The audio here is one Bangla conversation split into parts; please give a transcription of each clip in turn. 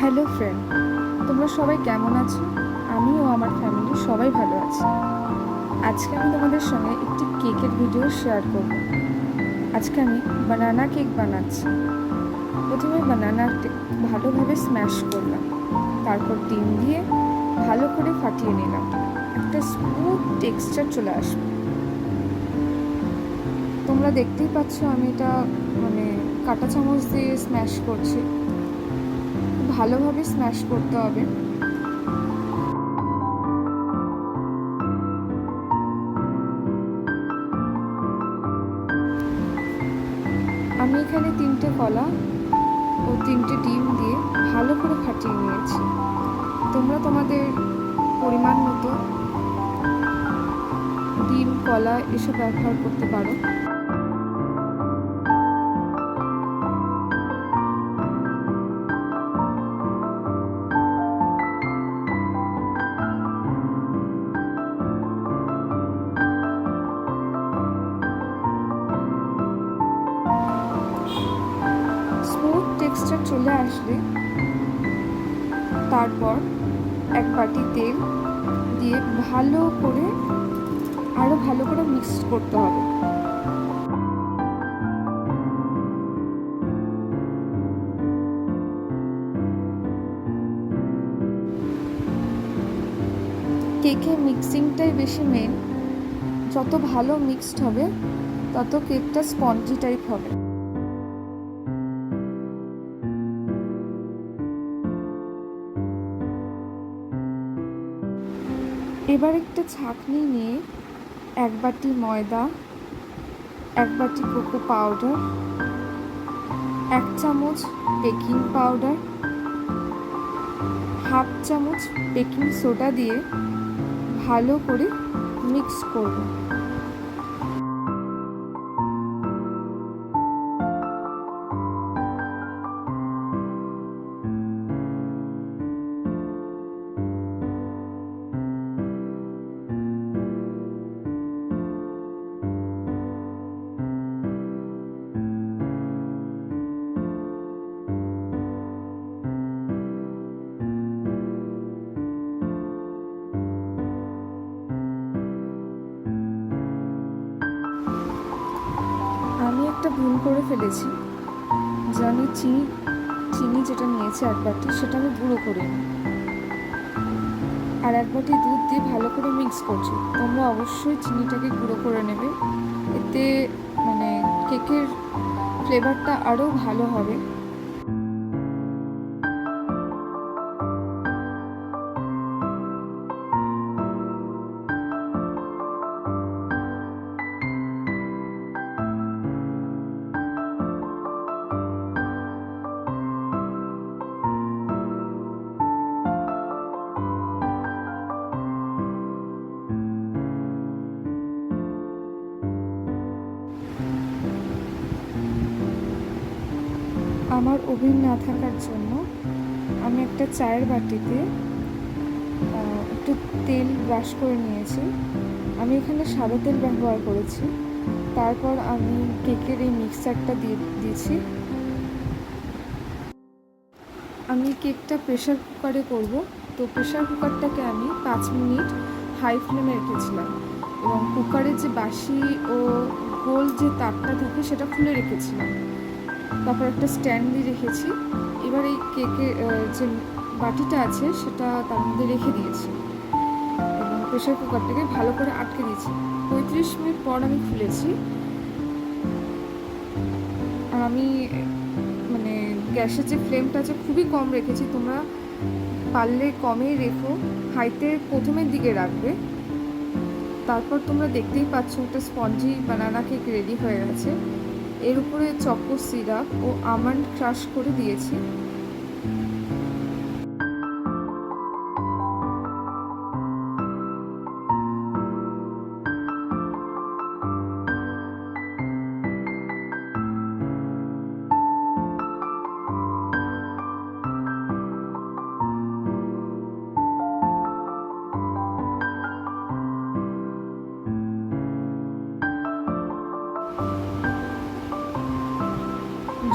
হ্যালো ফ্রেন্ড, তোমরা সবাই কেমন আছো? আমি ও আমার ফ্যামিলি সবাই ভালো আছি। আজকে আমি তোমাদের সঙ্গে একটি কেকের ভিডিও শেয়ার করব। আজকে আমি বানানা কেক বানাচ্ছি। প্রথমে বানানাকে ভালোভাবে স্ম্যাশ করলাম, তারপর ডিম দিয়ে ভালো করে ফাটিয়ে নিলাম। একটা স্মুথ টেক্সচার চলে আসবে। তোমরা দেখতেই পাচ্ছ আমি এটা কাঁটা চামচ দিয়ে স্ম্যাশ করছি। ভালোভাবে স্ম্যাশ করতে হবে। আমি এখানে 3টে কলা ও 3টে ডিম দিয়ে ভালো করে ফাটিয়ে নিয়েছি। তোমরা তোমাদের পরিমাণ মতো ডিম, কলা এসব ব্যবহার করতে পারো। স্মুথ টেক্সচার চলে আসলে তারপর এক বাটি তেল দিয়ে আরো ভালো করে মিক্স করতে হবে। কেকে মিক্সিংটাই বেশি মেন। যত ভালো মিক্সড হবে তত কেকটা স্পঞ্জি টাইপ হবে। এবার একটা ছাঁকনি নিয়ে 1 বাটি ময়দা, 1 বাটি কোকো পাউডার, 1 চামচ বেকিং পাউডার, হাফ চামচ বেকিং সোডা দিয়ে ভালো করে মিক্স করব। আমি একটা ভুল করে ফেলেছি যে আমি চিনি যেটা নিয়েছি 1 বাটি, সেটা আমি গুঁড়ো করে নিই আর 1 বাটি দুধ দিয়ে ভালো করে মিক্স করছি। তোমরা অবশ্যই চিনিটাকে গুঁড়ো করে নেবে, এতে কেকের ফ্লেভারটা আরও ভালো হবে। আমার ওভেন না থাকার জন্য আমি একটা চায়ের বাটিতে একটু তেল ব্রাশ করে নিয়েছি। আমি এখানে সাদা তেল ব্যবহার করেছি। তারপর আমি কেকের এই মিক্সচারটা দিয়েছি। আমি কেকটা প্রেশার কুকারে করব, তো প্রেশার কুকারটাকে আমি 5 মিনিট হাই ফ্লেমে রেখেছিলাম এবং কুকারের যে বাসি ও গোল যে তারটা থাকে সেটা খুলে রেখেছিলাম। তারপর একটা স্ট্যান্ড দিয়ে রেখেছি। এবার এই কেকের যে বাটিটা আছে সেটা তার মধ্যে রেখে দিয়েছি এবং প্রেশার কুকারটাকে ভালো করে আটকে দিয়েছি। 35 মিনিট পর আমি খুলেছি। আর আমি গ্যাসের যে ফ্লেমটা আছে খুবই কম রেখেছি। তোমরা পারলে কমেই রেখো, হাইতে প্রথমের দিকে রাখবে। তারপর তোমরা দেখতেই পাচ্ছ একটা স্পঞ্জি বানানা কেক রেডি হয়ে গেছে। এর উপরে চকো সিরাপ ও আমন্ড ক্রাশ করে দিয়েছি।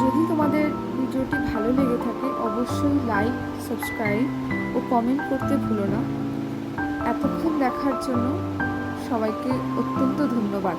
যদি তোমাদের ভিডিওটি ভালো লেগে থাকে অবশ্যই লাইক, সাবস্ক্রাইব ও কমেন্ট করতে ভুলো না। এতক্ষণ দেখার জন্য সবাইকে অত্যন্ত ধন্যবাদ।